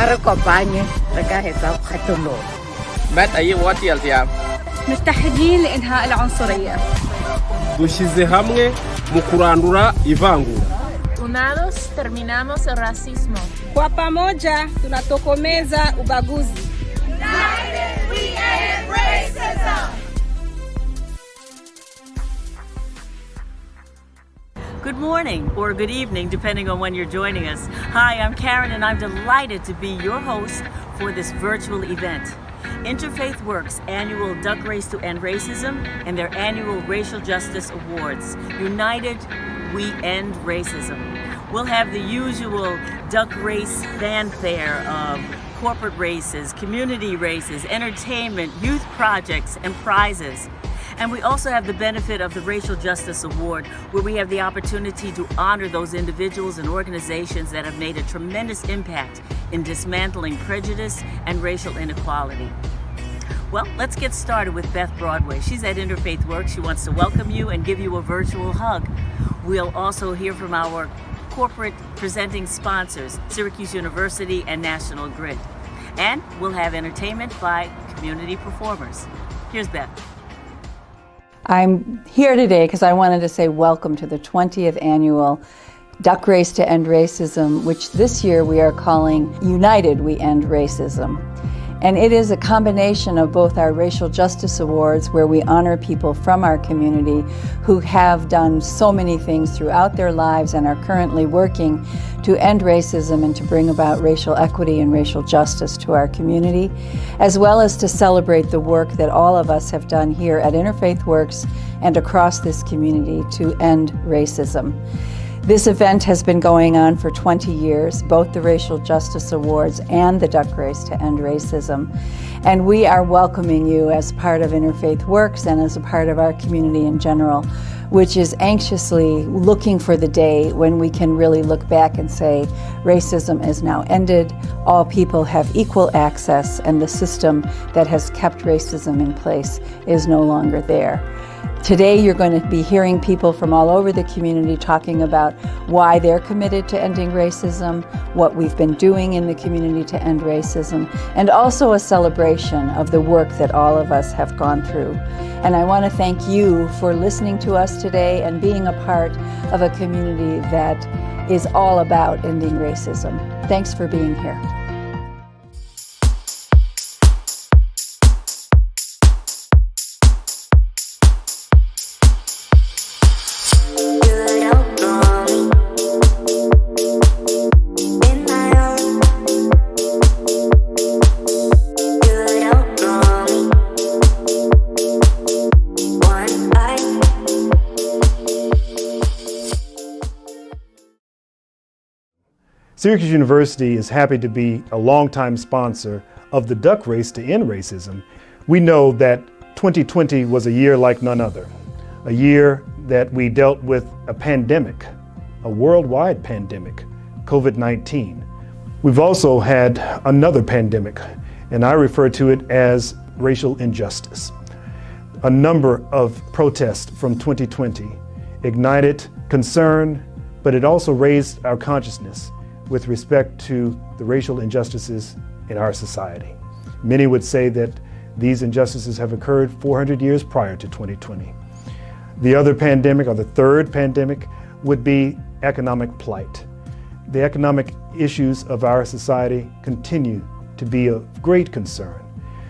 re kopanye re ka hetsa kgethololo. متحدين لإنهاء العنصرية. Dushize hamwe mu kurandura ivangura. Unados terminamos el racismo. Kwa pamoja tunatokomeza ubaguzi. United we end racism. Good morning or good evening, depending on when you're joining us. Hi, I'm Karen, and I'm delighted to be your host for this virtual event. Interfaith Works' annual Duck Race to End Racism and their annual Racial Justice Awards. United, we end racism. We'll have the usual duck race fanfare of corporate races, community races, entertainment, youth projects, and prizes. And we also have the benefit of the Racial Justice Award, where we have the opportunity to honor those individuals and organizations that have made a tremendous impact in dismantling prejudice and racial inequality. Well, let's get started with Beth Broadway. She's at Interfaith Works. She wants to welcome you and give you a virtual hug. We'll also hear from our corporate presenting sponsors, Syracuse University and National Grid. And we'll have entertainment by community performers. Here's Beth. I'm here today because I wanted to say welcome to the 20th annual Duck Race to End Racism, which this year we are calling United We End Racism. And it is a combination of both our Racial Justice Awards, where we honor people from our community who have done so many things throughout their lives and are currently working to end racism and to bring about racial equity and racial justice to our community, as well as to celebrate the work that all of us have done here at Interfaith Works and across this community to end racism. This event has been going on for 20 years, both the Racial Justice Awards and the Duck Race to End Racism. And we are welcoming you as part of Interfaith Works and as a part of our community in general, which is anxiously looking for the day when we can really look back and say, racism is now ended, all people have equal access, and the system that has kept racism in place is no longer there. Today you're going to be hearing people from all over the community talking about why they're committed to ending racism, what we've been doing in the community to end racism, and also a celebration of the work that all of us have gone through. And I want to thank you for listening to us today and being a part of a community that is all about ending racism. Thanks for being here. Syracuse University is happy to be a longtime sponsor of the Duck Race to End Racism. We know that 2020 was a year like none other, a year that we dealt with a pandemic, a worldwide pandemic, COVID-19. We've also had another pandemic, and I refer to it as racial injustice. A number of protests from 2020 ignited concern, but it also raised our consciousness with respect to the racial injustices in our society. Many would say that these injustices have occurred 400 years prior to 2020. The other pandemic, or the third pandemic, would be economic plight. The economic issues of our society continue to be of great concern.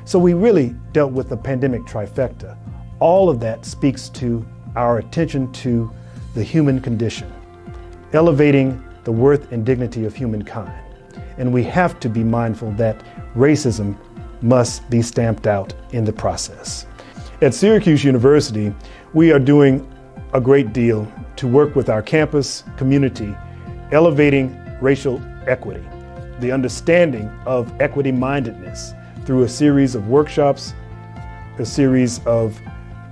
So we really dealt with the pandemic trifecta. All of that speaks to our attention to the human condition, elevating the worth and dignity of humankind. And we have to be mindful that racism must be stamped out in the process. At Syracuse University, we are doing a great deal to work with our campus community, elevating racial equity, the understanding of equity-mindedness through a series of workshops, a series of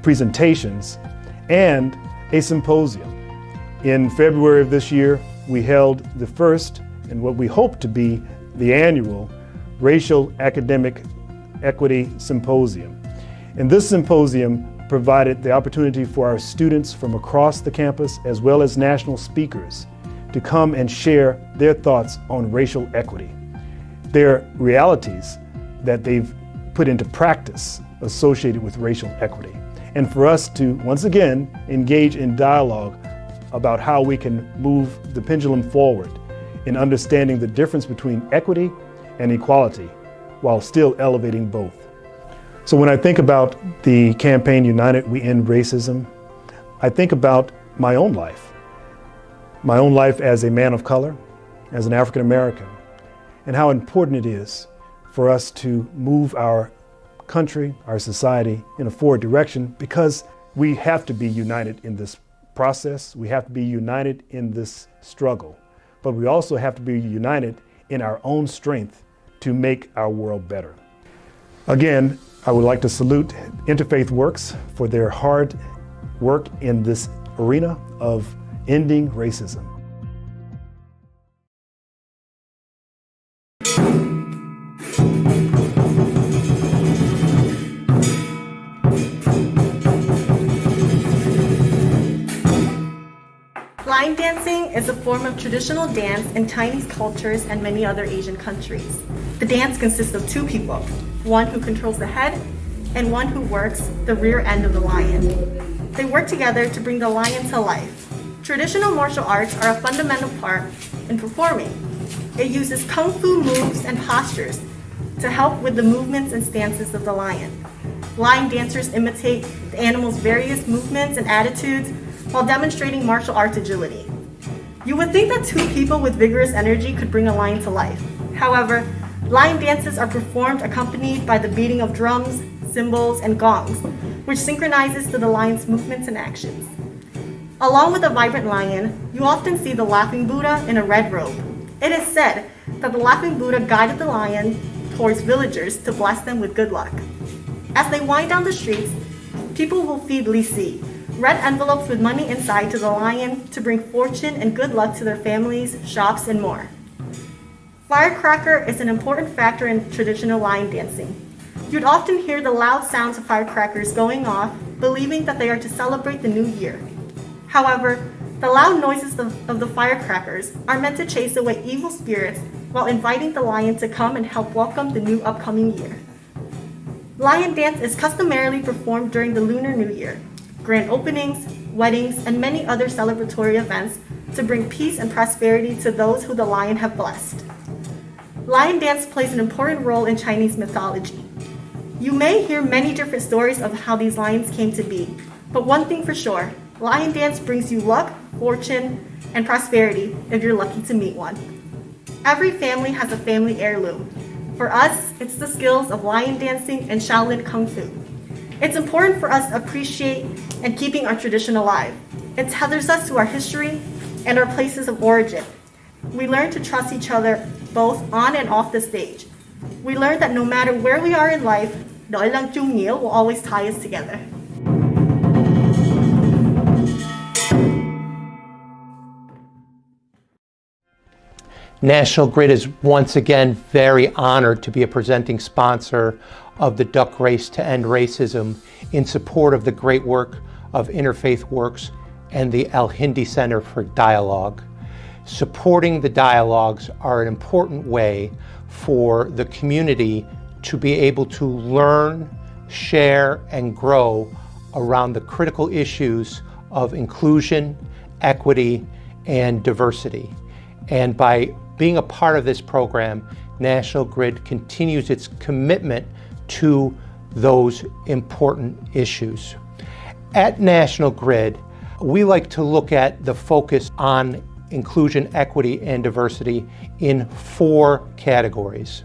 presentations, and a symposium. In February of this year, we held the first and what we hope to be the annual Racial Academic Equity Symposium. And this symposium provided the opportunity for our students from across the campus, as well as national speakers, to come and share their thoughts on racial equity. They're realities that they've put into practice associated with racial equity. And for us to, once again, engage in dialogue about how we can move the pendulum forward in understanding the difference between equity and equality while still elevating both. So when I think about the campaign United We End Racism, I think about my own life as a man of color, as an African American, and how important it is for us to move our country, our society in a forward direction, because we have to be united in this process. We have to be united in this struggle, but we also have to be united in our own strength to make our world better. Again, I would like to salute Interfaith Works for their hard work in this arena of ending racism. Line dancing is a form of traditional dance in Chinese cultures and many other Asian countries. The dance consists of two people, one who controls the head and one who works the rear end of the lion. They work together to bring the lion to life. Traditional martial arts are a fundamental part in performing. It uses kung fu moves and postures to help with the movements and stances of the lion. Lion dancers imitate the animal's various movements and attitudes while demonstrating martial arts agility. You would think that two people with vigorous energy could bring a lion to life. However, lion dances are performed accompanied by the beating of drums, cymbals, and gongs, which synchronizes to the lion's movements and actions. Along with a vibrant lion, you often see the laughing Buddha in a red robe. It is said that the laughing Buddha guided the lion towards villagers to bless them with good luck. As they wind down the streets, people will feed lisi, red envelopes with money inside, to the lion to bring fortune and good luck to their families, shops, and more. Firecracker is an important factor in traditional lion dancing. You'd often hear the loud sounds of firecrackers going off, believing that they are to celebrate the new year. However, the loud noises of the firecrackers are meant to chase away evil spirits while inviting the lion to come and help welcome the new upcoming year. Lion dance is customarily performed during the Lunar New Year, grand openings, weddings, and many other celebratory events to bring peace and prosperity to those who the lion have blessed. Lion dance plays an important role in Chinese mythology. You may hear many different stories of how these lions came to be, but one thing for sure, lion dance brings you luck, fortune, and prosperity if you're lucky to meet one. Every family has a family heirloom. For us, it's the skills of lion dancing and Shaolin Kung Fu. It's important for us to appreciate and keeping our tradition alive. It tethers us to our history and our places of origin. We learn to trust each other both on and off the stage. We learn that no matter where we are in life, Doi Lang Chung Niel will always tie us together. National Grid is once again very honored to be a presenting sponsor of the Duck Race to End Racism in support of the great work of Interfaith Works and the El Hindi Center for Dialogue. Supporting the dialogues are an important way for the community to be able to learn, share, and grow around the critical issues of inclusion, equity, and diversity. And by being a part of this program, National Grid continues its commitment to those important issues. At National Grid, we like to look at the focus on inclusion, equity, and diversity in 4 categories.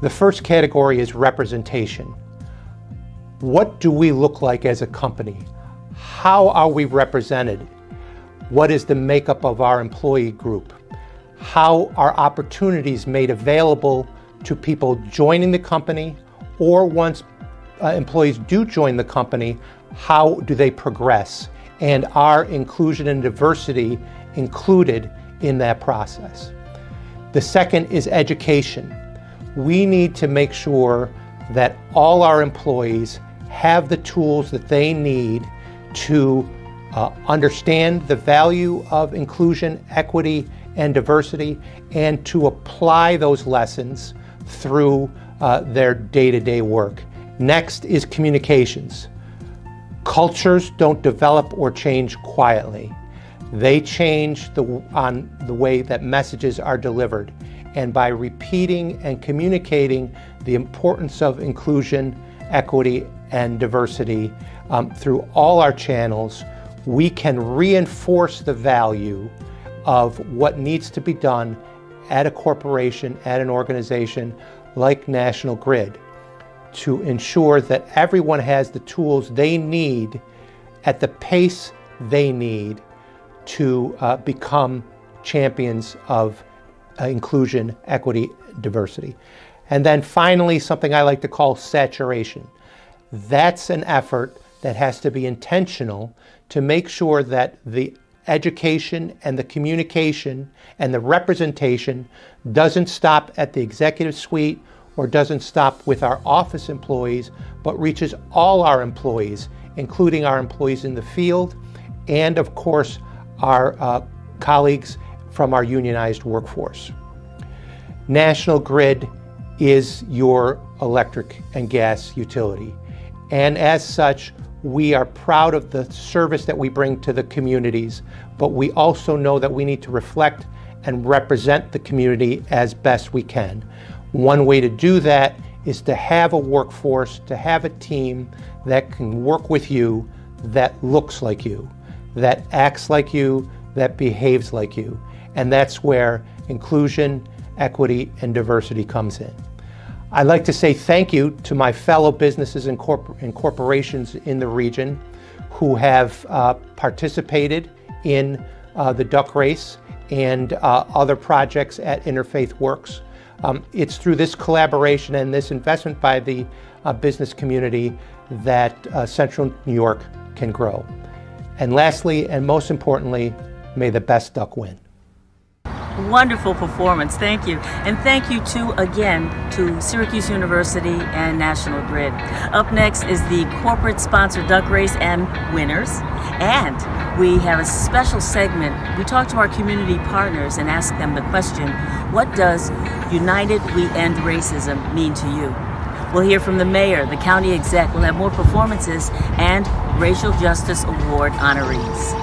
The first category is representation. What do we look like as a company? How are we represented? What is the makeup of our employee group? How are opportunities made available to people joining the company, or once employees do join the company, how do they progress? And are inclusion and diversity included in that process? The second is education. We need to make sure that all our employees have the tools that they need to understand the value of inclusion, equity, and diversity, and to apply those lessons through their day-to-day work. Next is communications. Cultures don't develop or change quietly. They change on the way that messages are delivered. And by repeating and communicating the importance of inclusion, equity, and diversity through all our channels, we can reinforce the value of what needs to be done at a corporation, at an organization like National Grid, to ensure that everyone has the tools they need at the pace they need to become champions of inclusion, equity, diversity. And then finally, something I like to call saturation. That's an effort that has to be intentional to make sure that the education and the communication and the representation doesn't stop at the executive suite or doesn't stop with our office employees, but reaches all our employees, including our employees in the field and, of course, our colleagues from our unionized workforce. National Grid is your electric and gas utility, and as such, we are proud of the service that we bring to the communities, but we also know that we need to reflect and represent the community as best we can. One way to do that is to have a workforce, to have a team that can work with you, that looks like you, that acts like you, that behaves like you. And that's where inclusion, equity, and diversity comes in. I'd like to say thank you to my fellow businesses and corporations in the region who have participated in the duck race and other projects at Interfaith Works. It's through this collaboration and this investment by the business community that Central New York can grow. And lastly, and most importantly, may the best duck win. Wonderful performance, thank you. And thank you again to Syracuse University and National Grid. Up next is the corporate sponsored duck race and winners. And we have a special segment. We talk to our community partners and ask them the question, what does United We End Racism mean to you? We'll hear from the mayor, the county exec. We'll have more performances and Racial Justice Award honorees.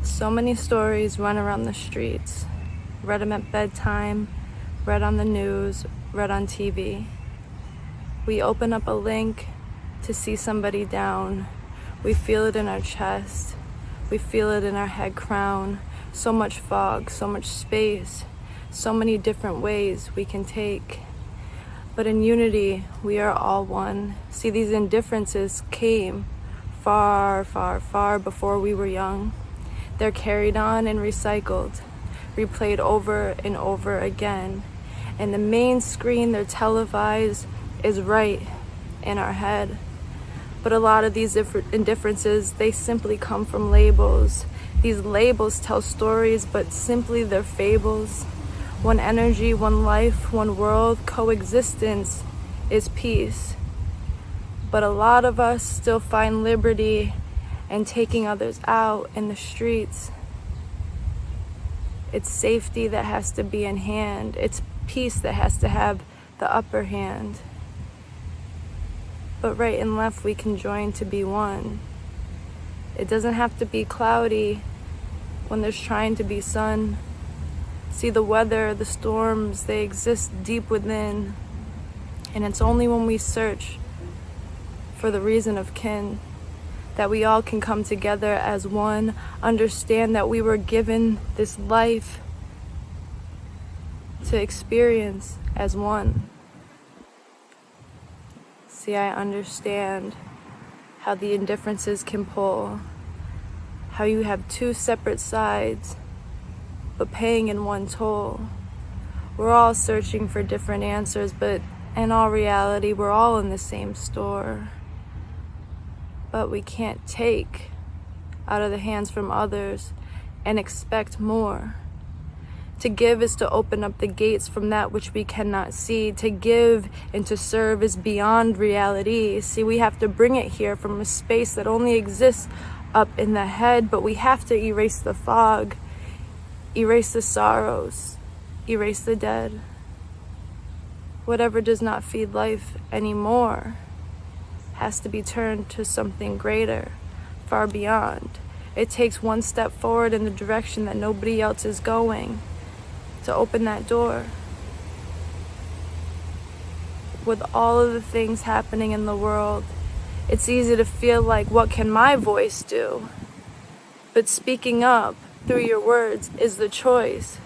So many stories run around the streets. Read them at bedtime, read on the news, read on TV. We open up a link to see somebody down. We feel it in our chest. We feel it in our head crown. So much fog, so much space, so many different ways we can take. But in unity, we are all one. See, these indifferences came far, far, far before we were young. They're carried on and recycled, replayed over and over again. And the main screen they're televised is right in our head. But a lot of these indifferences, they simply come from labels. These labels tell stories, but simply they're fables. One energy, one life, one world, coexistence is peace. But a lot of us still find liberty in taking others out in the streets. It's safety that has to be in hand. It's peace that has to have the upper hand. But right and left we can join to be one. It doesn't have to be cloudy when there's trying to be sun. See, the weather, the storms, they exist deep within. And it's only when we search for the reason of kin that we all can come together as one, understand that we were given this life to experience as one. See, I understand how the indifferences can pull, how you have two separate sides, but paying in one toll. We're all searching for different answers, but in all reality, we're all in the same store. But we can't take out of the hands from others and expect more. To give is to open up the gates from that which we cannot see. To give and to serve is beyond reality. See, we have to bring it here from a space that only exists up in the head, but we have to erase the fog, erase the sorrows, erase the dead. Whatever does not feed life anymore has to be turned to something greater, far beyond. It takes one step forward in the direction that nobody else is going to open that door. With all of the things happening in the world, it's easy to feel like, what can my voice do? But speaking up through your words is the choice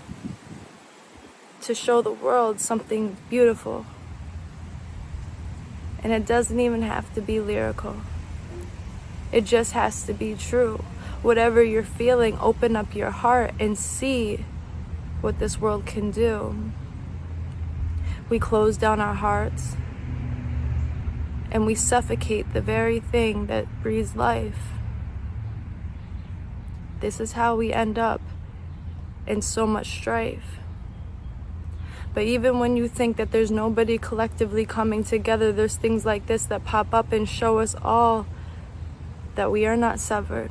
to show the world something beautiful. And it doesn't even have to be lyrical. It just has to be true. Whatever you're feeling, open up your heart and see what this world can do. We close down our hearts and we suffocate the very thing that breathes life. This is how we end up in so much strife. But even when you think that there's nobody collectively coming together, there's things like this that pop up and show us all that we are not severed.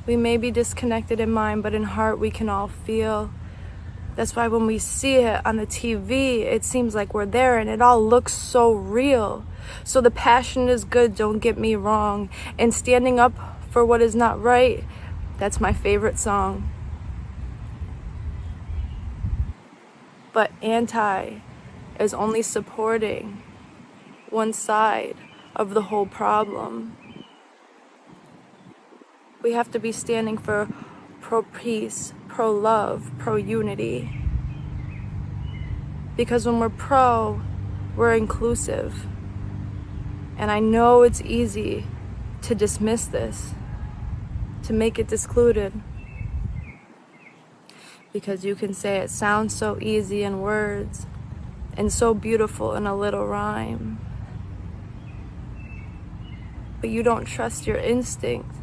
We may be disconnected in mind, but in heart we can all feel. That's why when we see it on the TV, it seems like we're there and it all looks so real. So the passion is good, don't get me wrong. And standing up for what is not right, that's my favorite song. But anti is only supporting one side of the whole problem. We have to be standing for pro-peace, pro-love, pro-unity. Because when we're pro, we're inclusive. And I know it's easy to dismiss this, to make it discluded. Because you can say it sounds so easy in words and so beautiful in a little rhyme. But you don't trust your instinct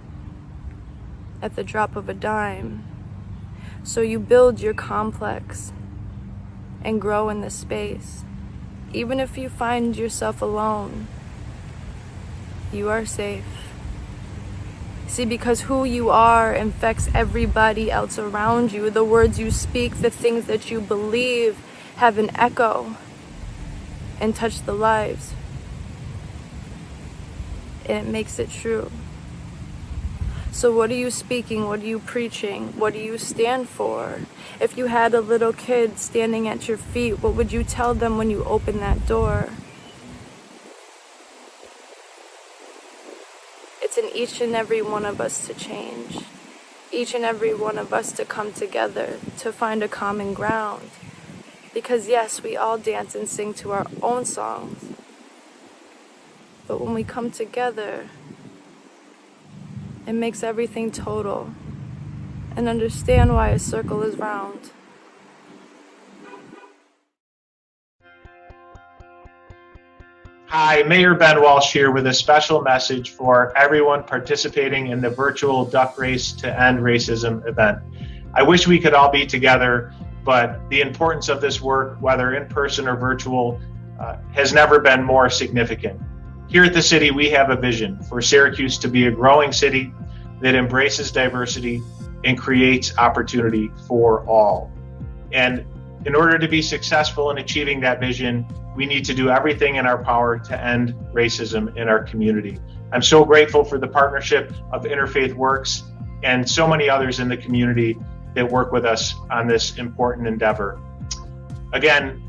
at the drop of a dime. So you build your complex and grow in this space. Even if you find yourself alone, you are safe. See, because who you are infects everybody else around you. The words you speak, the things that you believe have an echo and touch the lives. And it makes it true. So what are you speaking? What are you preaching? What do you stand for? If you had a little kid standing at your feet, what would you tell them when you open that door? It's in each and every one of us to change. Each and every one of us to come together, to find a common ground. Because yes, we all dance and sing to our own songs. But when we come together, it makes everything total, and understand why a circle is round. Hi, Mayor Ben Walsh here with a special message for everyone participating in the virtual Duck Race to End Racism event. I wish we could all be together, but the importance of this work, whether in person or virtual, has never been more significant. Here at the city, we have a vision for Syracuse to be a growing city that embraces diversity and creates opportunity for all. And in order to be successful in achieving that vision, we need to do everything in our power to end racism in our community. I'm so grateful for the partnership of Interfaith Works and so many others in the community that work with us on this important endeavor. Again,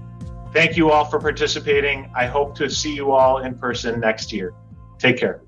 thank you all for participating. I hope to see you all in person next year. Take care.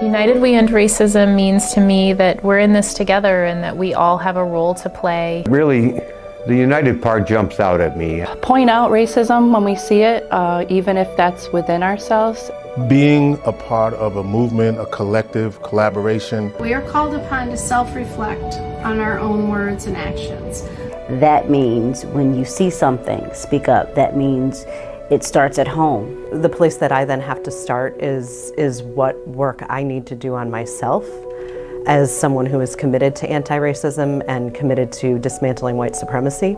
United We End Racism means to me that we're in this together and that we all have a role to play. Really, the United part jumps out at me. Point out racism when we see it, even if that's within ourselves. Being a part of a movement, a collective collaboration. We are called upon to self-reflect on our own words and actions. That means when you see something, speak up. That means it starts at home. The place that I then have to start is what work I need to do on myself as someone who is committed to anti-racism and committed to dismantling white supremacy.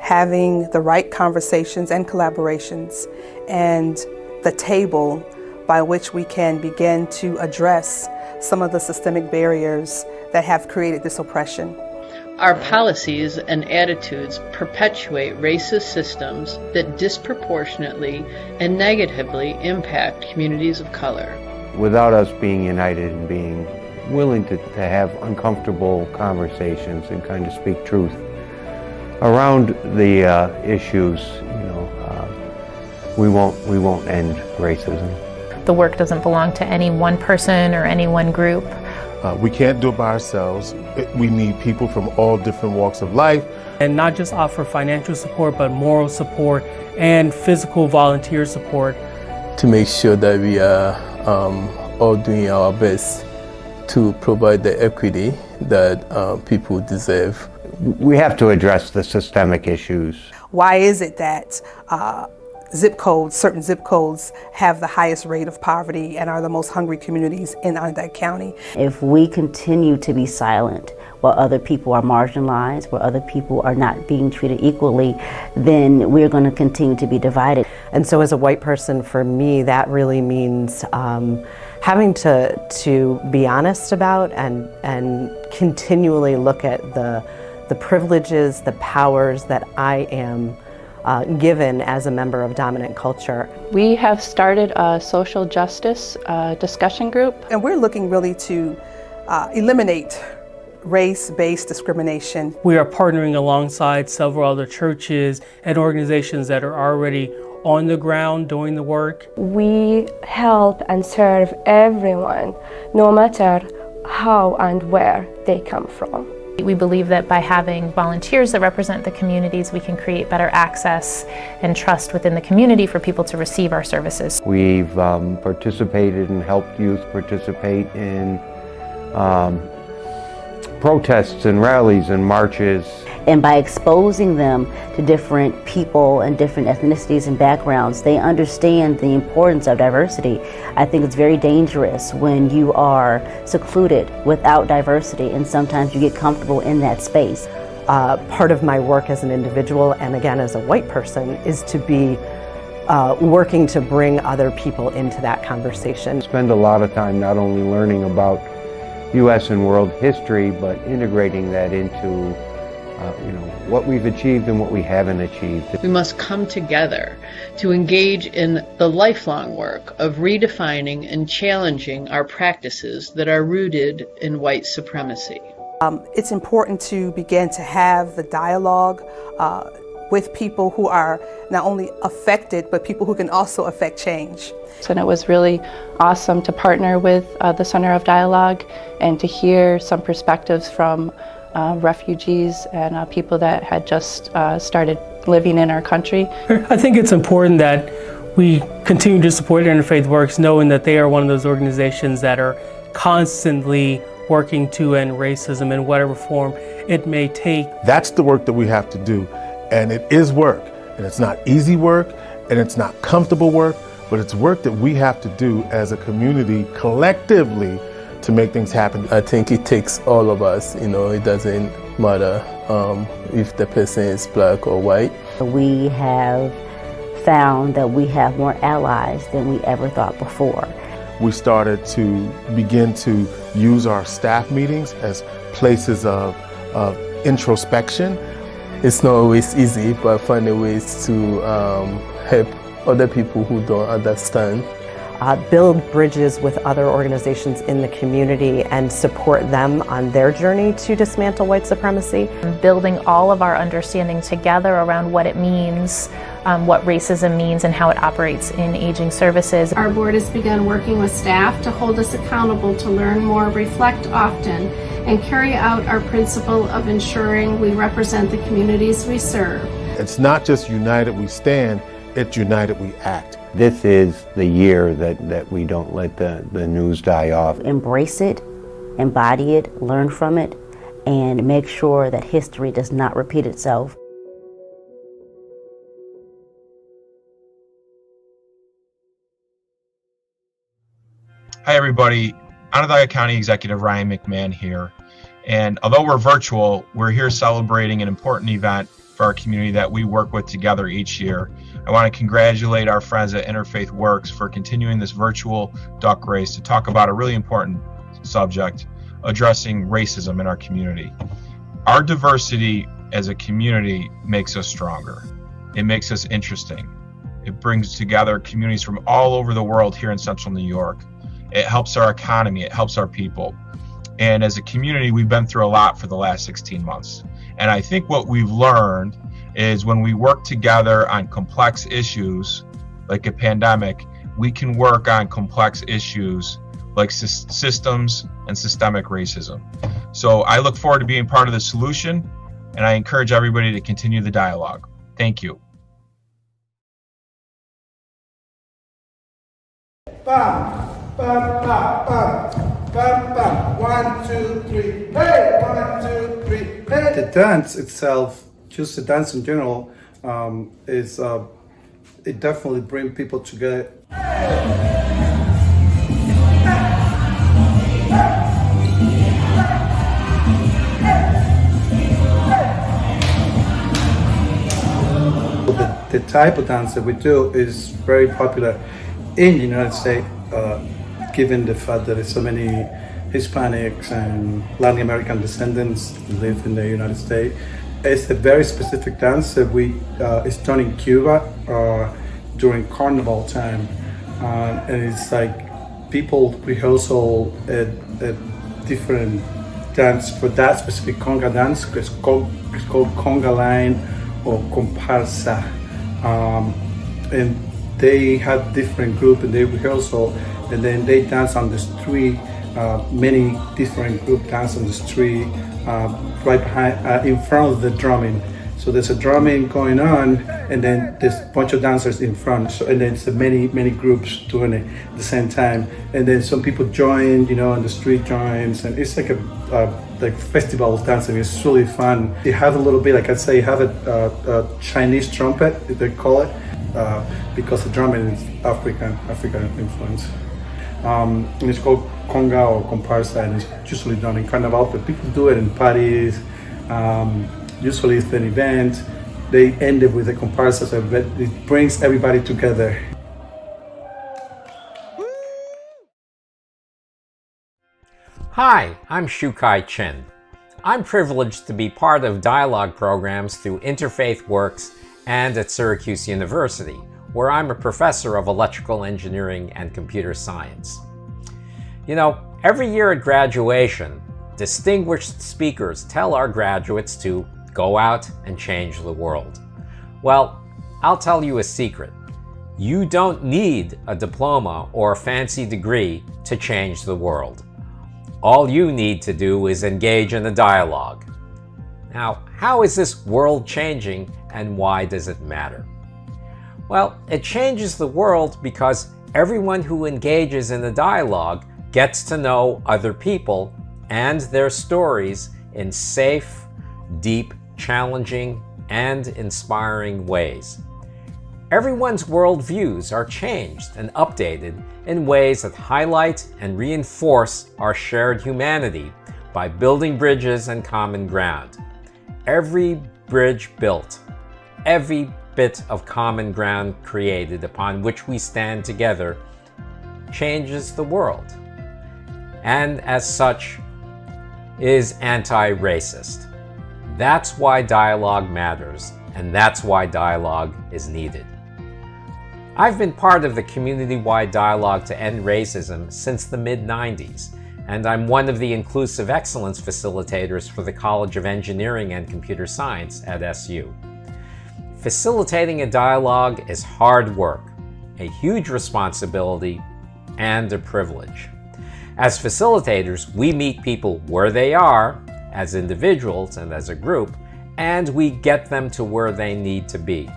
Having the right conversations and collaborations and the table by which we can begin to address some of the systemic barriers that have created this oppression. Our policies and attitudes perpetuate racist systems that disproportionately and negatively impact communities of color. Without us being united and being willing to have uncomfortable conversations and kind of speak truth around the issues, we won't end racism. The work doesn't belong to any one person or any one group. We can't do it by ourselves. We need people from all different walks of life. And not just offer financial support, but moral support and physical volunteer support. To make sure that we are all doing our best to provide the equity that people deserve. We have to address the systemic issues. Why is it that certain zip codes have the highest rate of poverty and are the most hungry communities in Onondaga County? If we continue to be silent while other people are marginalized, while other people are not being treated equally, then we're going to continue to be divided. And so as a white person, for me, that really means having to be honest about and continually look at the privileges, the powers that I am given as a member of dominant culture. We have started a social justice discussion group. And we're looking really to eliminate race-based discrimination. We are partnering alongside several other churches and organizations that are already on the ground doing the work. We help and serve everyone, no matter how and where they come from. We believe that by having volunteers that represent the communities, we can create better access and trust within the community for people to receive our services. We've participated and helped youth participate in protests and rallies and marches. And by exposing them to different people and different ethnicities and backgrounds, they understand the importance of diversity. I think it's very dangerous when you are secluded without diversity, and sometimes you get comfortable in that space. Part of my work as an individual, and again as a white person, is to be working to bring other people into that conversation. Spend a lot of time not only learning about U.S. and world history, but integrating that into what we've achieved and what we haven't achieved. We must come together to engage in the lifelong work of redefining and challenging our practices that are rooted in white supremacy. It's important to begin to have the dialogue with people who are not only affected, but people who can also affect change. And it was really awesome to partner with the Center of Dialogue and to hear some perspectives from refugees and people that had just started living in our country. I think it's important that we continue to support Interfaith Works, knowing that they are one of those organizations that are constantly working to end racism in whatever form it may take. That's the work that we have to do, and it is work, and it's not easy work, and it's not comfortable work, but it's work that we have to do as a community collectively to make things happen. I think it takes all of us, it doesn't matter if the person is black or white. We have found that we have more allies than we ever thought before. We started to begin to use our staff meetings as places of introspection. It's not always easy, but finding ways to help other people who don't understand. Build bridges with other organizations in the community and support them on their journey to dismantle white supremacy. Building all of our understanding together around what it means, what racism means, and how it operates in aging services. Our board has begun working with staff to hold us accountable to learn more, reflect often, and carry out our principle of ensuring we represent the communities we serve. It's not just united we stand, it's united we act. This is the year that we don't let the news die off. Embrace it, embody it, learn from it, and make sure that history does not repeat itself. Hi everybody, Onondaga County Executive Ryan McMahon here. And although we're virtual, we're here celebrating an important event for our community that we work with together each year. I want to congratulate our friends at Interfaith Works for continuing this virtual duck race to talk about a really important subject, addressing racism in our community. Our diversity as a community makes us stronger. It makes us interesting. It brings together communities from all over the world here in Central New York. It helps our economy, it helps our people. And as a community, we've been through a lot for the last 16 months. And I think what we've learned is when we work together on complex issues like a pandemic, we can work on complex issues like systems and systemic racism. So I look forward to being part of the solution, and I encourage everybody to continue the dialogue. Thank you. Bam, bam, bam, bam, bam, bam. 1, 2, 3. Hey, 1, 2, 3. Hey. The dance itself, just the dance in general, is it definitely brings people together. The type of dance that we do is very popular in the United States, given the fact that there's so many Hispanics and Latin American descendants live in the United States. It's a very specific dance that it's done in Cuba during Carnival time, and it's like people rehearsal a different dance for that specific conga dance. It's called conga line or comparsa, and they have different group and they rehearsal, and then they dance on the street. Many different group dance on the street, right behind, in front of the drumming. So there's a drumming going on, and then there's a bunch of dancers in front. So, and then it's many groups doing it at the same time. And then some people join, on the street joins, and it's like a festival of dancing. It's really fun. You have a little bit, like I say, you have a Chinese trumpet, they call it, because the drumming is African influence. And it's called conga or comparsa, and it's usually done in Carnival, but people do it in parties. Usually it's an event. They end it with a comparsa, so it brings everybody together. Hi, I'm Shukai Chen. I'm privileged to be part of dialogue programs through Interfaith Works and at Syracuse University, where I'm a professor of electrical engineering and computer science. Every year at graduation, distinguished speakers tell our graduates to go out and change the world. Well, I'll tell you a secret. You don't need a diploma or a fancy degree to change the world. All you need to do is engage in a dialogue. Now, how is this world changing and why does it matter? Well, it changes the world because everyone who engages in a dialogue gets to know other people and their stories in safe, deep, challenging, and inspiring ways. Everyone's worldviews are changed and updated in ways that highlight and reinforce our shared humanity by building bridges and common ground. Every bridge built, every bit of common ground created upon which we stand together changes the world, and as such is anti-racist. That's why dialogue matters, and that's why dialogue is needed. I've been part of the community-wide dialogue to end racism since the mid-90s, and I'm one of the Inclusive Excellence Facilitators for the College of Engineering and Computer Science at SU. Facilitating a dialogue is hard work, a huge responsibility, and a privilege. As facilitators, we meet people where they are, as individuals and as a group, and we get them to where they need to be.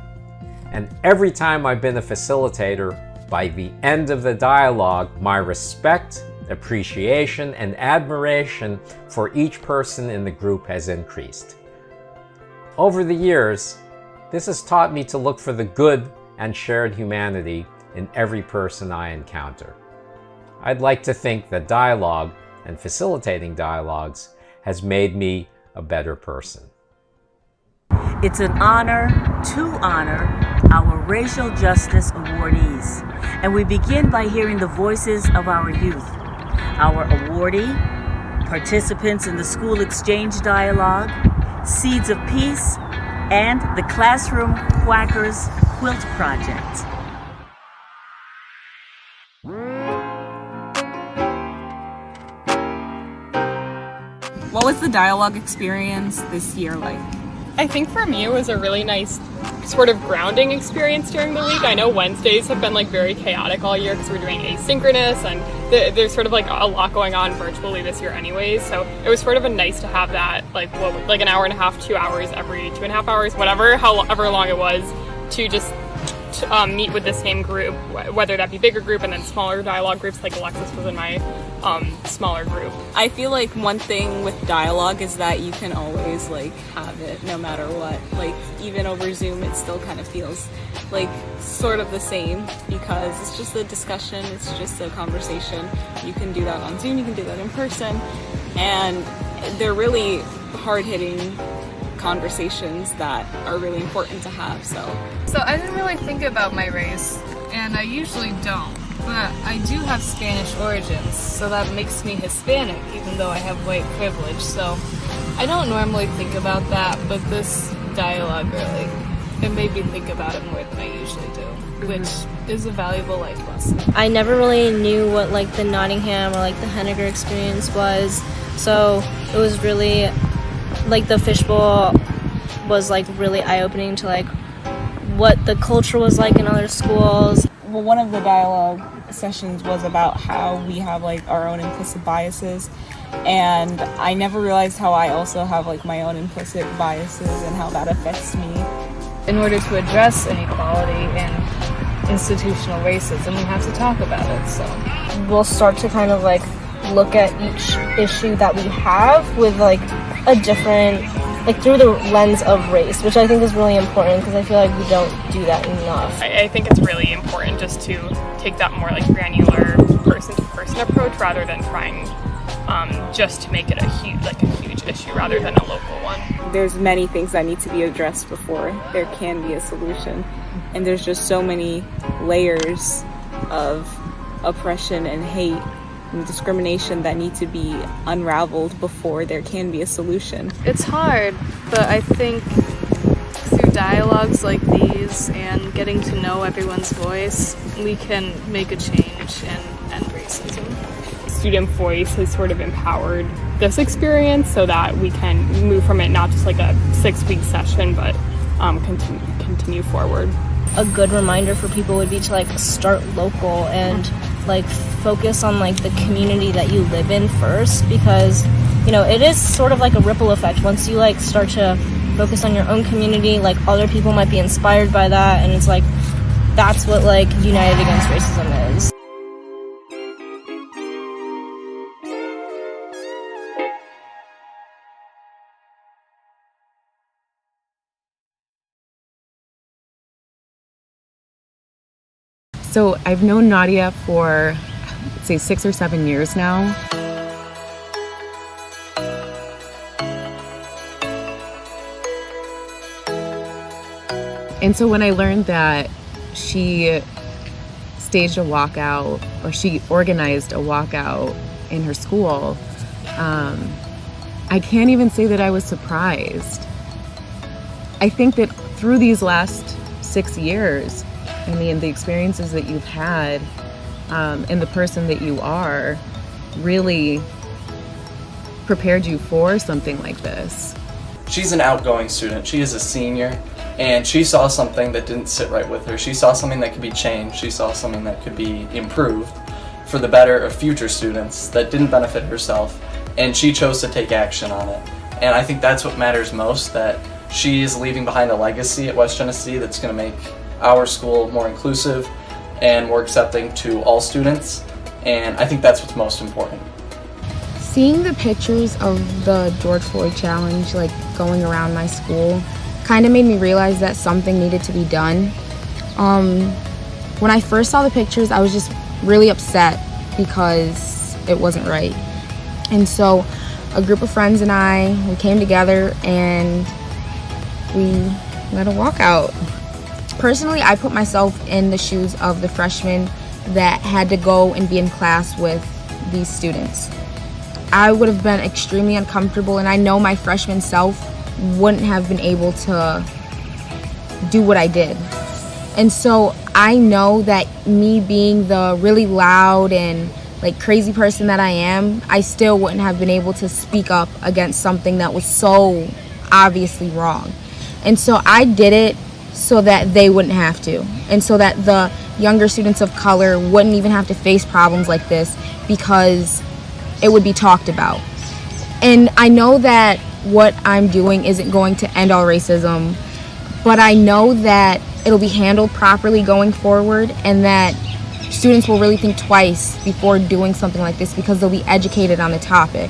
And every time I've been a facilitator, by the end of the dialogue, my respect, appreciation, and admiration for each person in the group has increased. Over the years, this has taught me to look for the good and shared humanity in every person I encounter. I'd like to think that dialogue and facilitating dialogues has made me a better person. It's an honor to honor our Racial Justice awardees. And we begin by hearing the voices of our youth. Our awardee, participants in the School Exchange Dialogue, Seeds of Peace, and the Classroom Quackers Quilt Project. What was the dialogue experience this year like? I think for me it was a really nice sort of grounding experience during the week. I know Wednesdays have been like very chaotic all year because we're doing asynchronous and there's sort of like a lot going on virtually this year anyways. So it was sort of nice to have that like an hour and a half, 2 hours every 2.5 hours, however long it was, to just meet with the same group, whether that be bigger group and then smaller dialogue groups like Alexis was in my smaller group. I feel like one thing with dialogue is that you can always like have it no matter what. Like even over Zoom it still kind of feels like sort of the same because it's just a discussion, it's just a conversation. You can do that on Zoom, you can do that in person, and they're really hard-hitting conversations that are really important to have. So I didn't really think about my race, and I usually don't, but I do have Spanish origins, so that makes me Hispanic even though I have white privilege. So I don't normally think about that, but this dialogue really, it made me think about it more than I usually do, which is a valuable life lesson. I never really knew what like the Nottingham or like the Henniger experience was, so it was really like the fishbowl was like really eye-opening to like what the culture was like in other schools. Well, one of the dialogue sessions was about how we have like our own implicit biases, and I never realized how I also have like my own implicit biases and how that affects me. In order to address inequality and institutional racism, we have to talk about it. So we'll start to kind of like look at each issue that we have with like a different, like through the lens of race, which I think is really important because I feel like we don't do that enough. I think it's really important just to take that more like granular person-to-person approach rather than trying just to make it a huge issue rather than a local one. There's many things that need to be addressed before there can be a solution, and there's just so many layers of oppression and hate and discrimination that need to be unraveled before there can be a solution. It's hard, but I think through dialogues like these and getting to know everyone's voice, we can make a change and end racism. Student voice has sort of empowered this experience so that we can move from it not just like a 6-week session, but continue forward. A good reminder for people would be to like start local and like focus on like the community that you live in first, because you know it is sort of like a ripple effect. Once you like start to focus on your own community, like other people might be inspired by that, and it's like that's what like United Against Racism is. So I've known Nadia for, say, 6 or 7 years now. And so when I learned that she staged a walkout, or she organized a walkout in her school, I can't even say that I was surprised. I think that through these last 6 years, I mean, the experiences that you've had and the person that you are really prepared you for something like this. She's an outgoing student. She is a senior, and she saw something that didn't sit right with her. She saw something that could be changed. She saw something that could be improved for the better of future students that didn't benefit herself, and she chose to take action on it. And I think that's what matters most, that she is leaving behind a legacy at West Genesee that's going to make our school more inclusive and more accepting to all students, and I think that's what's most important. Seeing the pictures of the George Floyd challenge like going around my school kind of made me realize that something needed to be done. When I first saw the pictures, I was just really upset because it wasn't right. And so a group of friends and we came together and we led a walkout. Personally, I put myself in the shoes of the freshmen that had to go and be in class with these students. I would have been extremely uncomfortable, and I know my freshman self wouldn't have been able to do what I did. And so I know that me being the really loud and like crazy person that I am, I still wouldn't have been able to speak up against something that was so obviously wrong. And so I did it so that they wouldn't have to, and so that the younger students of color wouldn't even have to face problems like this, because it would be talked about. And I know that what I'm doing isn't going to end all racism, but I know that it'll be handled properly going forward, and that students will really think twice before doing something like this, because they'll be educated on the topic.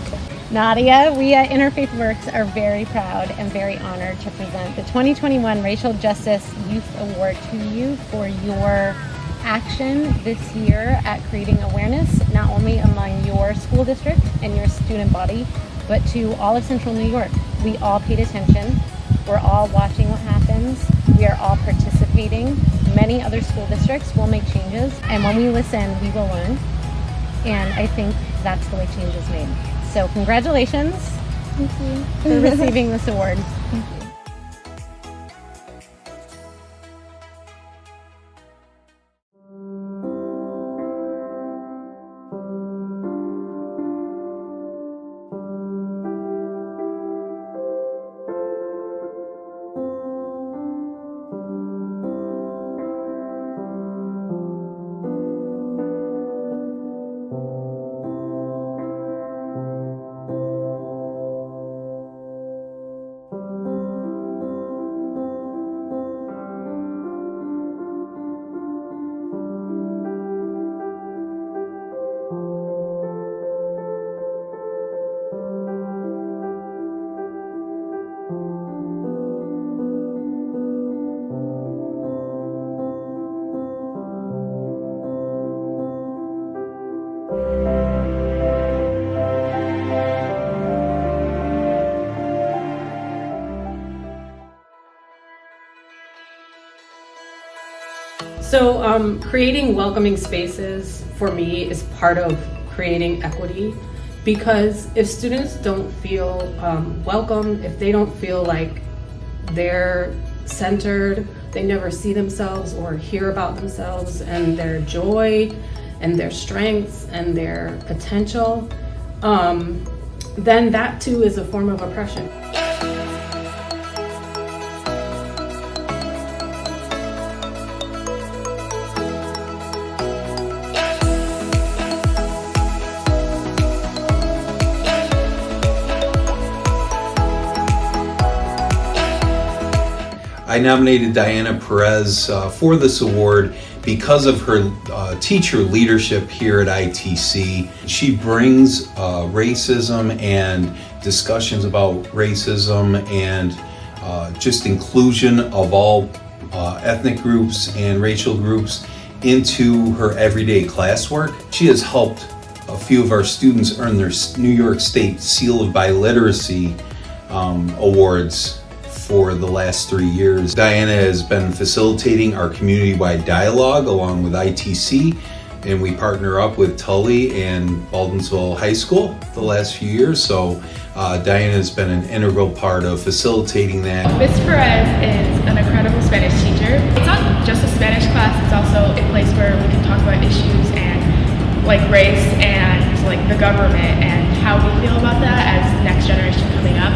Nadia, we at Interfaith Works are very proud and very honored to present the 2021 Racial Justice Youth Award to you for your action this year at creating awareness, not only among your school district and your student body, but to all of Central New York. We all paid attention. We're all watching what happens. We are all participating. Many other school districts will make changes, and when we listen, we will learn. And I think that's the way change is made. So congratulations. Thank you for receiving this award. Thank you. So creating welcoming spaces for me is part of creating equity, because if students don't feel welcome, if they don't feel like they're centered, they never see themselves or hear about themselves and their joy and their strengths and their potential, then that too is a form of oppression. I nominated Diana Perez for this award because of her teacher leadership here at ITC. She brings racism and discussions about racism and just inclusion of all ethnic groups and racial groups into her everyday classwork. She has helped a few of our students earn their New York State Seal of Biliteracy awards for the last 3 years. Diana has been facilitating our community-wide dialogue along with ITC, and we partner up with Tully and Baldwinsville High School the last few years. So Diana has been an integral part of facilitating that. Ms. Perez is an incredible Spanish teacher. It's not just a Spanish class, it's also a place where we can talk about issues and like race and like the government and how we feel about that as the next generation coming up.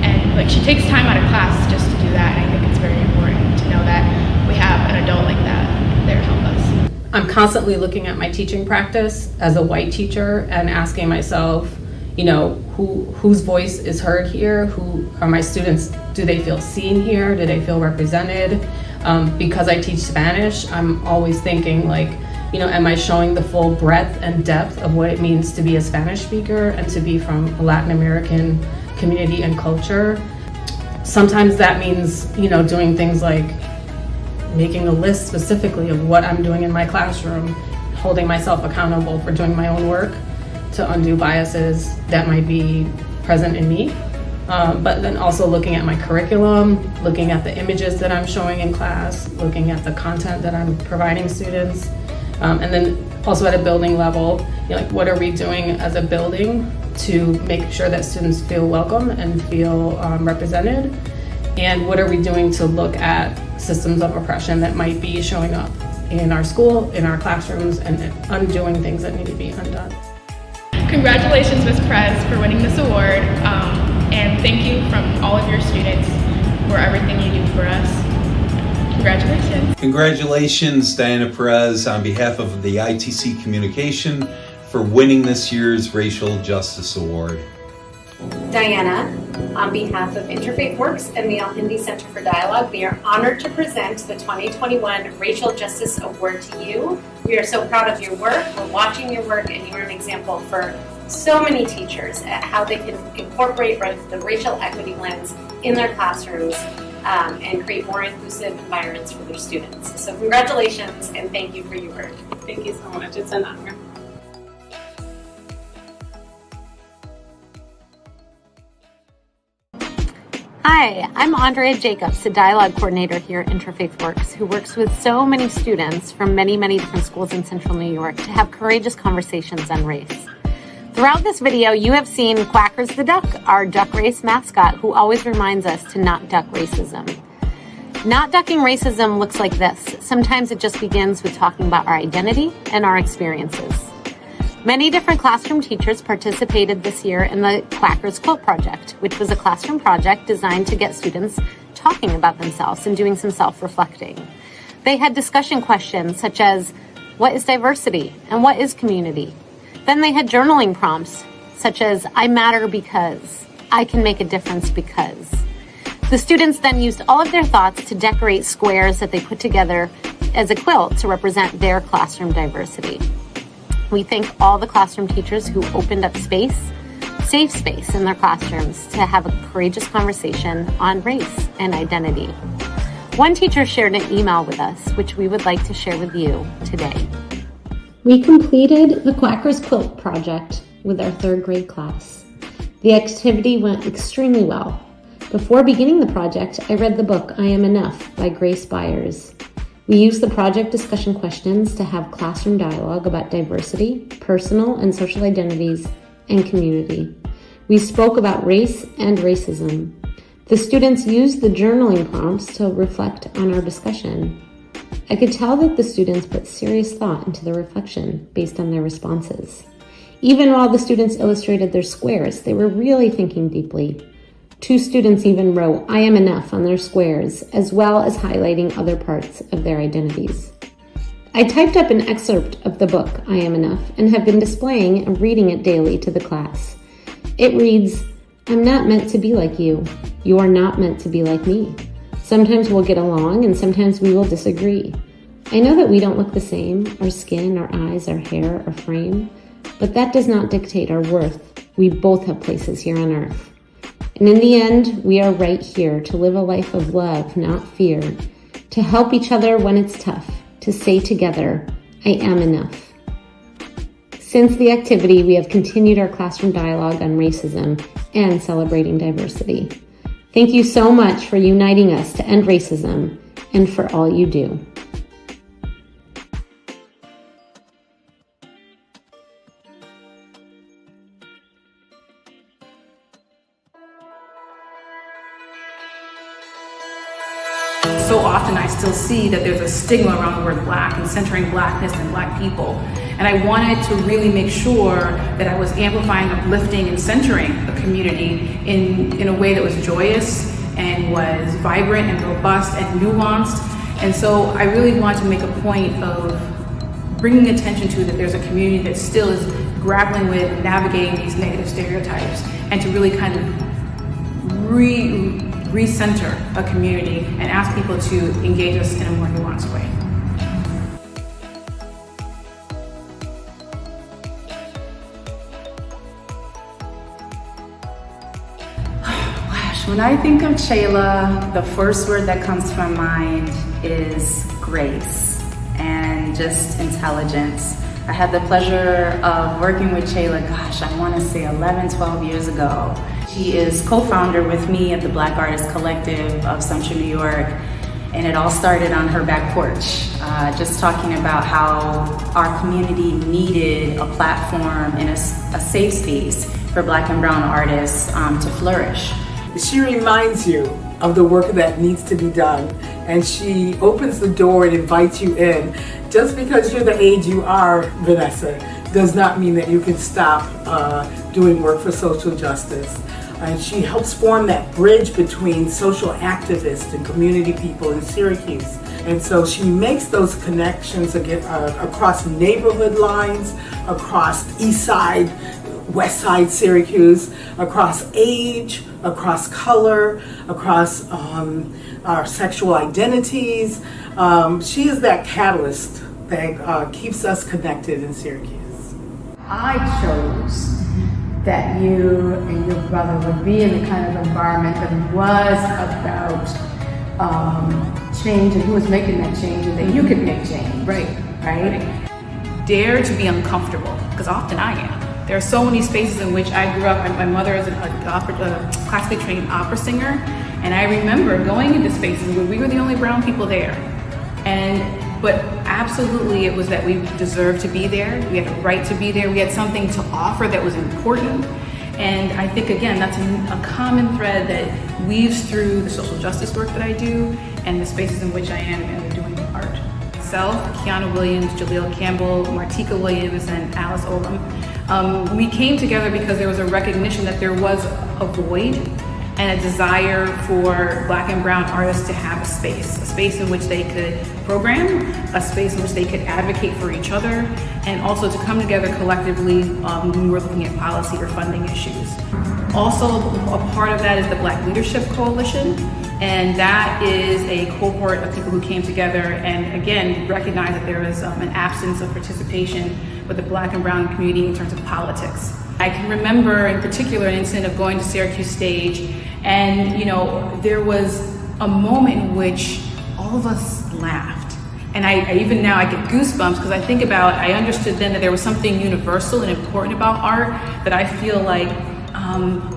And like she takes time out of class just to do that, and I think it's very important to know that we have an adult like that there to help us. I'm constantly looking at my teaching practice as a white teacher and asking myself, you know, whose voice is heard here? Who are my students? Do they feel seen here? Do they feel represented? Because I teach Spanish, I'm always thinking like, you know, am I showing the full breadth and depth of what it means to be a Spanish speaker and to be from a Latin American community and culture? Sometimes that means, you know, doing things like making a list specifically of what I'm doing in my classroom, holding myself accountable for doing my own work to undo biases that might be present in me. But then also looking at my curriculum, looking at the images that I'm showing in class, looking at the content that I'm providing students. And then also at a building level, you know, like what are we doing as a building to make sure that students feel welcome and feel represented? And what are we doing to look at systems of oppression that might be showing up in our school, in our classrooms, and undoing things that need to be undone? Congratulations, Ms. Perez, for winning this award, and thank you from all of your students for everything you do for us. Congratulations. Congratulations, Diana Perez, on behalf of the ITC Communication for winning this year's Racial Justice Award. Diana, on behalf of Interfaith Works and the Al Hindi Center for Dialogue, we are honored to present the 2021 Racial Justice Award to you. We are so proud of your work. We're watching your work, and you are an example for so many teachers at how they can incorporate the racial equity lens in their classrooms and create more inclusive environments for their students. So congratulations, and thank you for your work. Thank you so much. It's an honor. Hi, I'm Andrea Jacobs, the Dialogue Coordinator here at Interfaith Works, who works with so many students from many, many different schools in Central New York to have courageous conversations on race. Throughout this video, you have seen Quackers the Duck, our duck race mascot, who always reminds us to not duck racism. Not ducking racism looks like this. Sometimes it just begins with talking about our identity and our experiences. Many different classroom teachers participated this year in the Quackers Quilt Project, which was a classroom project designed to get students talking about themselves and doing some self-reflecting. They had discussion questions such as, what is diversity and what is community? Then they had journaling prompts such as, I matter because, I can make a difference because. The students then used all of their thoughts to decorate squares that they put together as a quilt to represent their classroom diversity. We thank all the classroom teachers who opened up space, safe space in their classrooms to have a courageous conversation on race and identity. One teacher shared an email with us, which we would like to share with you today. We completed the Quackers Quilt Project with our third grade class. The activity went extremely well. Before beginning the project, I read the book I Am Enough by Grace Byers. We used the project discussion questions to have classroom dialogue about diversity, personal and social identities, and community. We spoke about race and racism. The students used the journaling prompts to reflect on our discussion. I could tell that the students put serious thought into the reflection based on their responses. Even while the students illustrated their squares, they were really thinking deeply. 2 students even wrote, I am enough on their squares, as well as highlighting other parts of their identities. I typed up an excerpt of the book, I Am Enough, and have been displaying and reading it daily to the class. It reads, I'm not meant to be like you. You are not meant to be like me. Sometimes we'll get along and sometimes we will disagree. I know that we don't look the same, our skin, our eyes, our hair, our frame, but that does not dictate our worth. We both have places here on earth. And in the end, we are right here to live a life of love, not fear, to help each other when it's tough, to say together, I am enough. Since the activity, we have continued our classroom dialogue on racism and celebrating diversity. Thank you so much for uniting us to end racism and for all you do. So often I still see that there's a stigma around the word black and centering blackness and black people. And I wanted to really make sure that I was amplifying, uplifting, and centering the community in a way that was joyous and was vibrant and robust and nuanced. And so I really wanted to make a point of bringing attention to that there's a community that still is grappling with navigating these negative stereotypes, and to really kind of recenter a community and ask people to engage us in a more nuanced way. When I think of Chayla, the first word that comes to my mind is grace and just intelligence. I had the pleasure of working with Chayla, I want to say 11, 12 years ago. She is co-founder with me at the Black Artists Collective of Central New York, and it all started on her back porch, just talking about how our community needed a platform and a safe space for Black and Brown artists to flourish. She reminds you of the work that needs to be done, and she opens the door and invites you in. Just because you're the age you are, Vanessa, does not mean that you can stop doing work for social justice. And she helps form that bridge between social activists and community people in Syracuse. And so she makes those connections again, across neighborhood lines, across East Side, West Side Syracuse, across age, across color, across our sexual identities. She is that catalyst that keeps us connected in Syracuse. I chose that you and your brother would be in the kind of environment that was about change, and who was making that change, and that you could make change. Right? Dare to be uncomfortable, because often I am. There are so many spaces in which I grew up. My mother is a classically trained opera singer, and I remember going into spaces where we were the only brown people there. But absolutely, it was that we deserved to be there. We had a right to be there. We had something to offer that was important. And I think, again, that's a common thread that weaves through the social justice work that I do and the spaces in which I am doing art. Myself, Kiana Williams, Jaleel Campbell, Martika Williams, and Alice Olam. We came together because there was a recognition that there was a void and a desire for Black and Brown artists to have a space in which they could program, a space in which they could advocate for each other, and also to come together collectively when we were looking at policy or funding issues. Also, a part of that is the Black Leadership Coalition, and that is a cohort of people who came together and, again, recognized that there was an absence of participation with the Black and Brown community in terms of politics. I can remember in particular an incident of going to Syracuse Stage, and there was a moment in which all of us laughed. And I even now I get goosebumps because I understood then that there was something universal and important about art that I feel like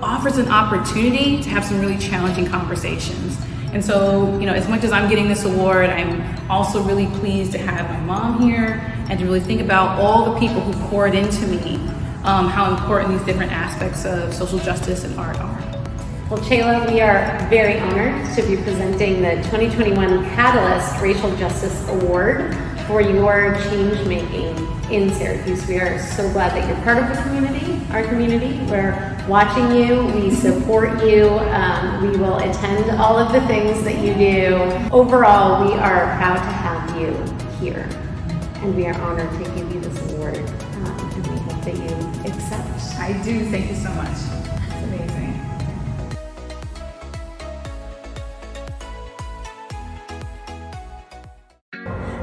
offers an opportunity to have some really challenging conversations. And so, as much as I'm getting this award, I'm also really pleased to have my mom here and to really think about all the people who poured into me, how important these different aspects of social justice and art are. Well, Chayla, we are very honored to be presenting the 2021 Catalyst Racial Justice Award for your change making in Syracuse. We are so glad that you're part of the community, our community. We're watching you, we support you, we will attend all of the things that you do. Overall, we are proud to have you here, and we are honored to give you this award, and we hope that you accept. I do, thank you so much. It's amazing.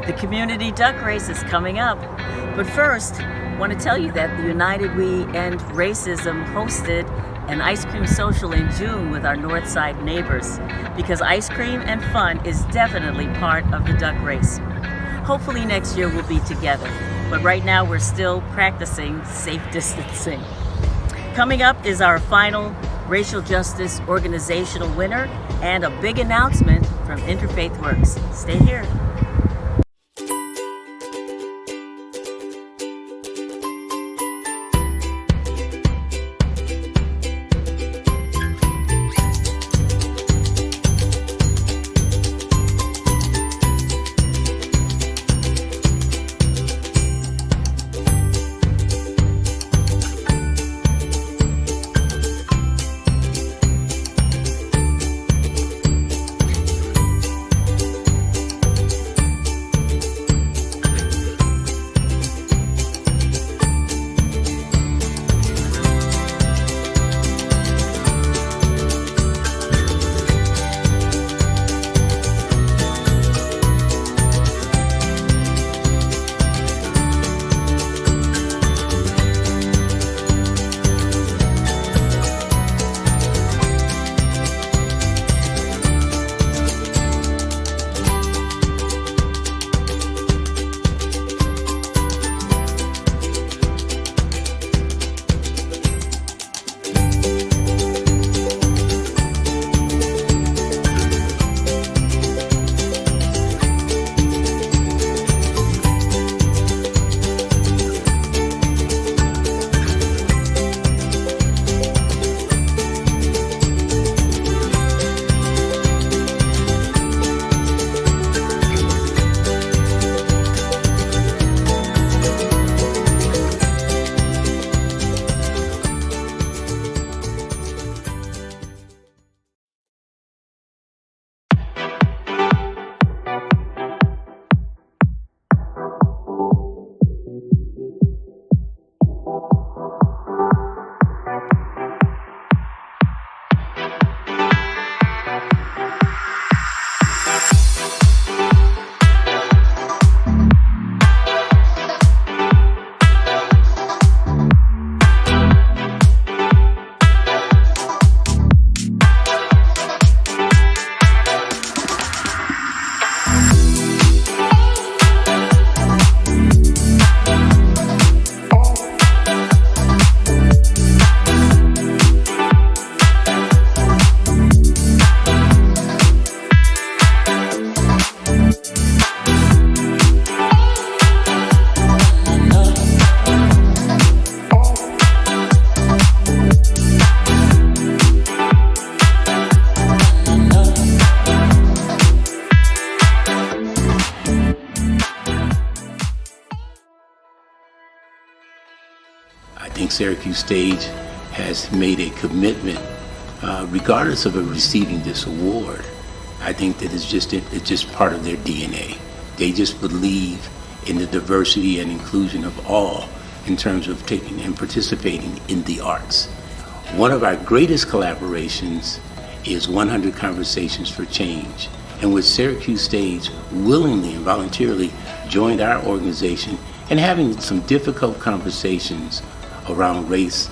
The community duck race is coming up. But first, I want to tell you that the United We End Racism hosted an ice cream social in June with our Northside neighbors, because ice cream and fun is definitely part of the duck race. Hopefully next year we'll be together, but right now we're still practicing safe distancing. Coming up is our final Racial Justice Organizational winner and a big announcement from Interfaith Works. Stay here. I think Syracuse Stage has made a commitment, regardless of receiving this award. I think that it's just part of their DNA. They just believe in the diversity and inclusion of all in terms of taking and participating in the arts. One of our greatest collaborations is 100 Conversations for Change, in which Syracuse Stage willingly and voluntarily joined our organization and having some difficult conversations around race,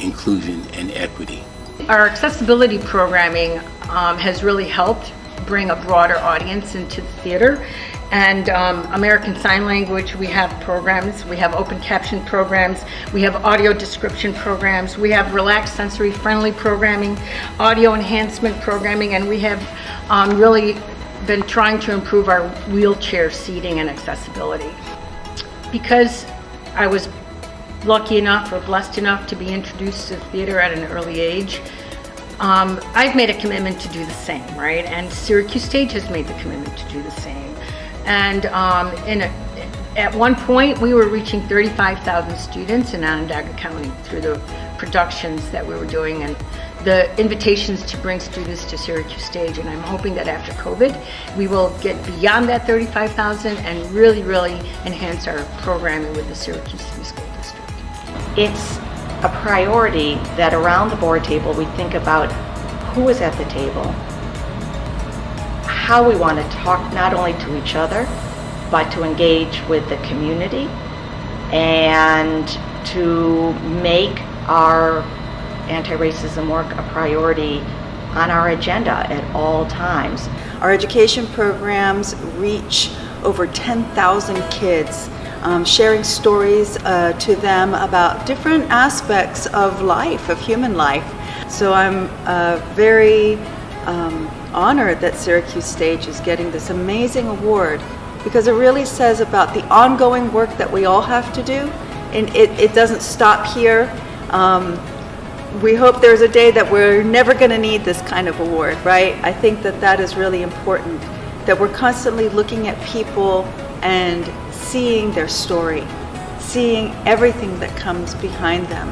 inclusion, and equity. Our accessibility programming has really helped bring a broader audience into the theater. And American Sign Language, we have programs, we have open caption programs, we have audio description programs, we have relaxed sensory friendly programming, audio enhancement programming, and we have really been trying to improve our wheelchair seating and accessibility. Because I was lucky enough or blessed enough to be introduced to theater at an early age, I've made a commitment to do the same, right? And Syracuse Stage has made the commitment to do the same. And at one point, we were reaching 35,000 students in Onondaga County through the productions that we were doing and the invitations to bring students to Syracuse Stage. And I'm hoping that after COVID, we will get beyond that 35,000 and really, really enhance our programming with the Syracuse City School District. It's a priority that around the board table we think about who is at the table, how we want to talk not only to each other, but to engage with the community and to make our anti-racism work a priority on our agenda at all times. Our education programs reach over 10,000 kids, sharing stories to them about different aspects of life, of human life. So I'm very honored that Syracuse Stage is getting this amazing award, because it really says about the ongoing work that we all have to do, and it doesn't stop here. We hope there's a day that we're never going to need this kind of award, right? I think that that is really important, that we're constantly looking at people and seeing their story, seeing everything that comes behind them,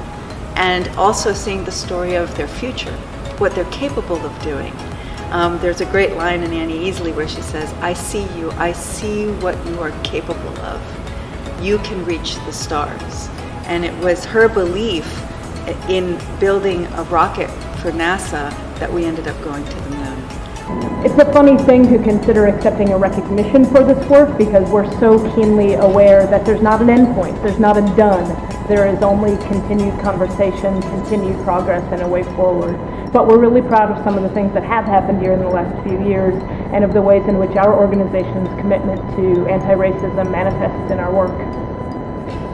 and also seeing the story of their future, what they're capable of doing. There's a great line in Annie Easley where she says, "I see you, I see what you are capable of. You can reach the stars." And it was her belief in building a rocket for NASA that we ended up going to the moon. It's a funny thing to consider accepting a recognition for this work, because we're so keenly aware that there's not an end point, there's not a done. There is only continued conversation, continued progress, and a way forward. But we're really proud of some of the things that have happened here in the last few years, and of the ways in which our organization's commitment to anti-racism manifests in our work.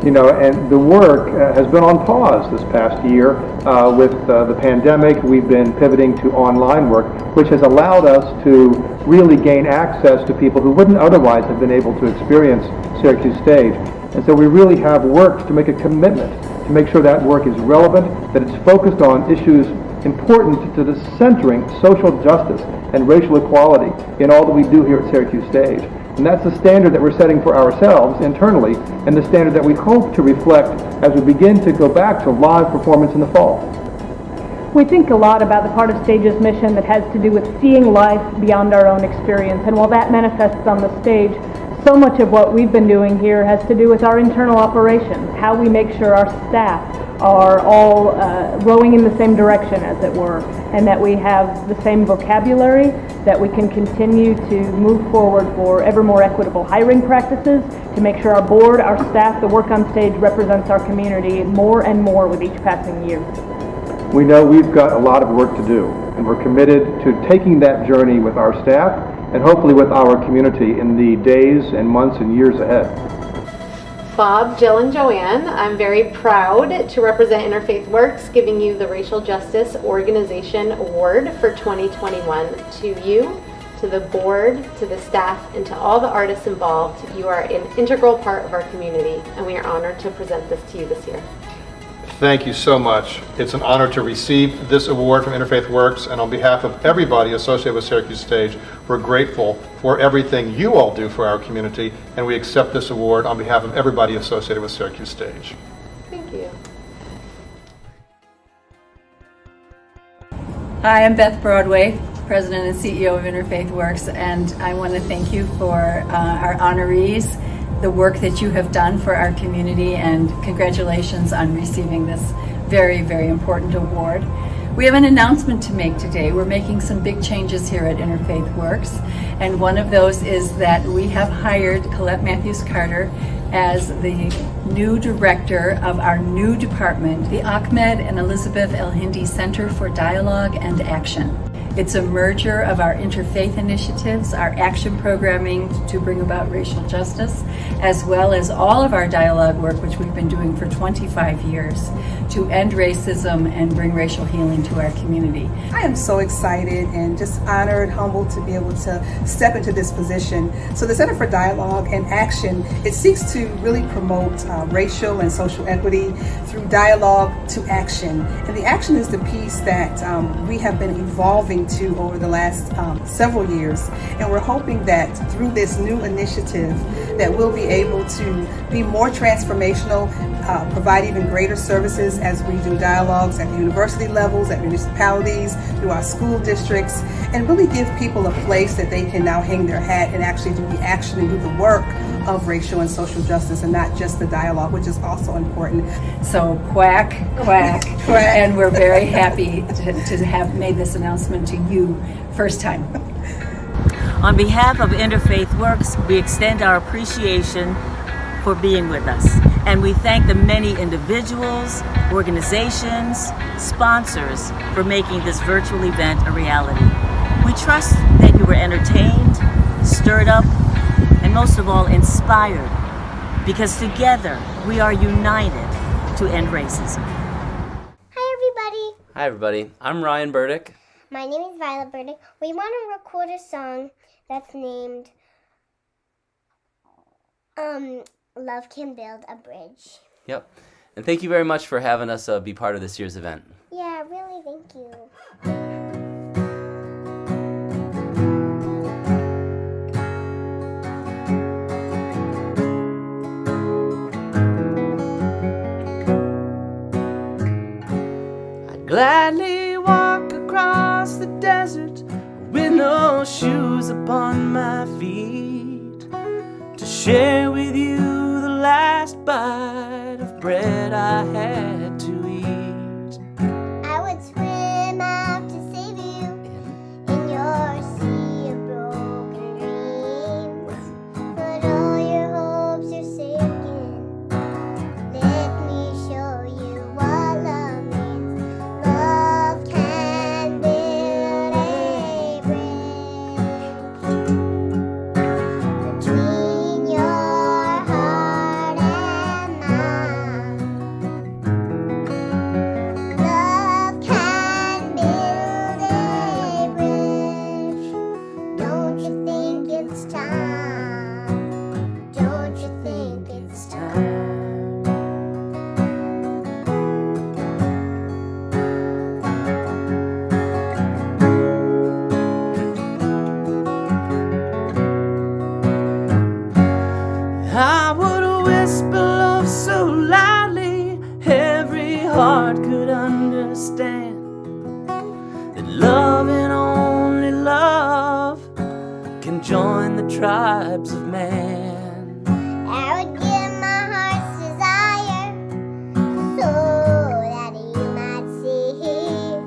You know, and the work has been on pause this past year with the pandemic. We've been pivoting to online work, which has allowed us to really gain access to people who wouldn't otherwise have been able to experience Syracuse Stage. And so we really have worked to make a commitment to make sure that work is relevant, that it's focused on issues important to the centering social justice and racial equality in all that we do here at Syracuse Stage. And that's the standard that we're setting for ourselves internally, and the standard that we hope to reflect as we begin to go back to live performance in the fall. We think a lot about the part of Stage's mission that has to do with seeing life beyond our own experience, and while that manifests on the stage, so much of what we've been doing here has to do with our internal operations, how we make sure our staff are all rowing in the same direction, as it were, and that we have the same vocabulary, that we can continue to move forward for ever more equitable hiring practices, to make sure our board, our staff, the work on stage represents our community more and more with each passing year. We know we've got a lot of work to do, and we're committed to taking that journey with our staff and hopefully with our community in the days and months and years ahead. Bob, Jill, and Joanne, I'm very proud to represent Interfaith Works, giving you the Racial Justice Organization Award for 2021. To you, to the board, to the staff, and to all the artists involved, you are an integral part of our community, and we are honored to present this to you this year. Thank you so much. It's an honor to receive this award from Interfaith Works, and on behalf of everybody associated with Syracuse Stage, we're grateful for everything you all do for our community, and we accept this award on behalf of everybody associated with Syracuse Stage. Thank you. Hi, I'm Beth Broadway, President and CEO of Interfaith Works, and I want to thank you for our honorees, the work that you have done for our community, and congratulations on receiving this very, very important award. We have an announcement to make today. We're making some big changes here at Interfaith Works, and one of those is that we have hired Colette Matthews-Carter as the new director of our new department, the Ahmed and Elizabeth El Hindi Center for Dialogue and Action. It's a merger of our interfaith initiatives, our action programming to bring about racial justice, as well as all of our dialogue work, which we've been doing for 25 years, to end racism and bring racial healing to our community. I am so excited and just honored, humbled to be able to step into this position. So the Center for Dialogue and Action, it seeks to really promote racial and social equity through dialogue to action. And the action is the piece that we have been evolving to over the last several years, and we're hoping that through this new initiative that we'll be able to be more transformational, provide even greater services as we do dialogues at the university levels, at municipalities, through our school districts, and really give people a place that they can now hang their hat and actually do the action and do the work of racial and social justice, and not just the dialogue, which is also important. So quack, quack, quack. And we're very happy to have made this announcement to you first time. On behalf of Interfaith Works, we extend our appreciation for being with us. And we thank the many individuals, organizations, sponsors for making this virtual event a reality. We trust that you were entertained, stirred up, and most of all, inspired, because together we are united to end racism. Hi, everybody. Hi, everybody. I'm Ryan Burdick. My name is Violet Burdick. We want to record a song that's named Love Can Build a Bridge. Yep. And thank you very much for having us be part of this year's event. Yeah, really, thank you. I'd gladly walk across the desert with no shoes upon my feet to share with you the last bite of bread I had to eat. I would swim out to save you in your sea of broken dreams, but all your hopes are sinking. Let me show you what love means. Love can build a bridge between your heart and mine. Love can build a bridge. Don't you think it's time? Don't you think it's time? I would whisper love so loudly every heart could understand that love and only love can join the tribes of man. I would give my heart's desire so that you might see.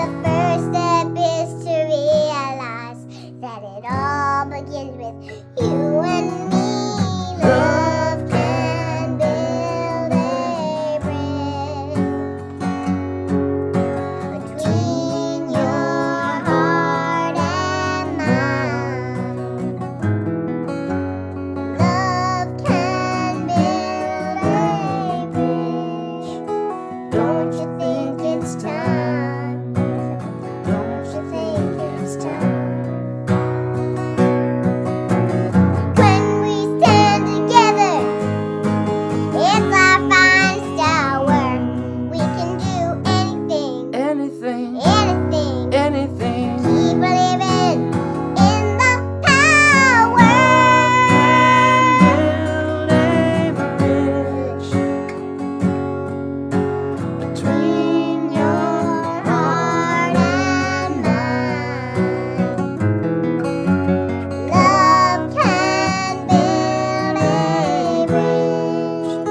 The first step is to realize that it all begins with you and me. Love can build a bridge between your heart and mine. Love can build a bridge. Don't you think it's time? Don't you think it's time? When we stand together, it's our finest hour. We can do anything, Anything, anything. anything. Keep believing in the power. Build a bridge between your Heart and mind. Love can build a bridge.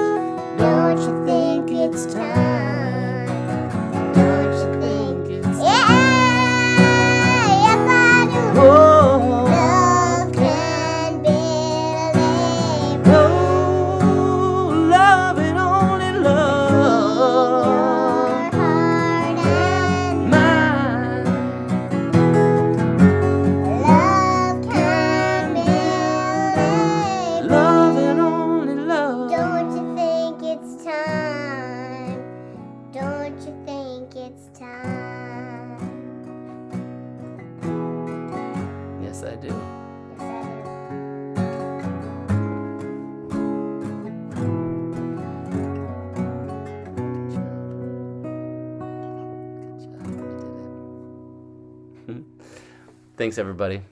Don't you think it's time? Don't you think it's yes, I do. Love can build a bridge. Oh, love and only love. Heart and Mine. love can build a Love and only love. Don't you think it's time? Don't you think it's time? Yes, I do. Yes, I do. Thanks, everybody.